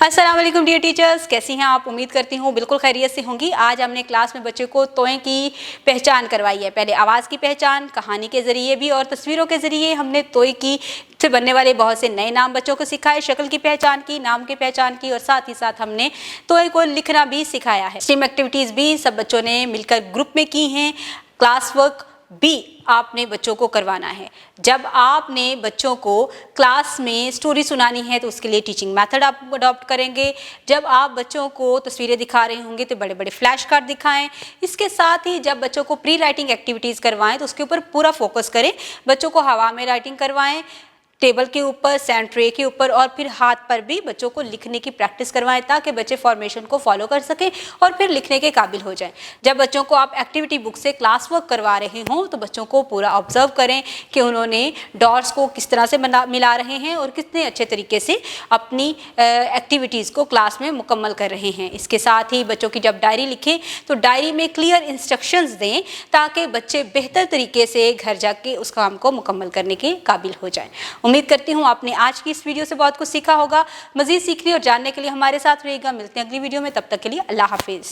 अस्सलाम वालेकुम dear teachers, कैसी हैं आप? उम्मीद करती हूँ बिल्कुल खैरियत से होंगी। आज हमने क्लास में बच्चों को तोए की पहचान करवाई है। पहले आवाज़ की पहचान, कहानी के ज़रिए भी और तस्वीरों के ज़रिए हमने तोए की से बनने वाले बहुत से नए नाम बच्चों को सिखाए, शक्ल की पहचान की, नाम की पहचान की और साथ ही साथ हमने तोए को लिखना भी सिखाया है। स्टीम एक्टिविटीज़ भी सब बच्चों ने मिलकर ग्रुप में की हैं। क्लास वर्क भी आपने बच्चों को करवाना है। जब आपने बच्चों को क्लास में स्टोरी सुनानी है तो उसके लिए टीचिंग मेथड आप अडॉप्ट करेंगे। जब आप बच्चों को तस्वीरें दिखा रहे होंगे तो बड़े बड़े फ्लैश कार्ड दिखाएं। इसके साथ ही जब बच्चों को प्री राइटिंग एक्टिविटीज़ करवाएं तो उसके ऊपर पूरा फोकस करें। बच्चों को हवा में राइटिंग करवाएं, टेबल के ऊपर, सैंड ट्रे के ऊपर और फिर हाथ पर भी बच्चों को लिखने की प्रैक्टिस करवाएं ताकि बच्चे फॉर्मेशन को फॉलो कर सकें और फिर लिखने के काबिल हो जाएं। जब बच्चों को आप एक्टिविटी बुक से क्लास वर्क करवा रहे हों तो बच्चों को पूरा ऑब्जर्व करें कि उन्होंने डॉट्स को किस तरह से मिला रहे हैं और कितने अच्छे तरीके से अपनी एक्टिविटीज़ को क्लास में मुकम्मल कर रहे हैं। इसके साथ ही बच्चों की जब डायरी लिखें तो डायरी में क्लियर इंस्ट्रक्शंस दें ताकि बच्चे बेहतर तरीके से घर जाके उस काम को मुकम्मल करने के काबिल हो जाएं। उम्मीद करती हूँ आपने आज की इस वीडियो से बहुत कुछ सीखा होगा। मज़ीद सीखने और जानने के लिए हमारे साथ रहिएगा। मिलते हैं अगली वीडियो में, तब तक के लिए अल्लाह हाफिज़।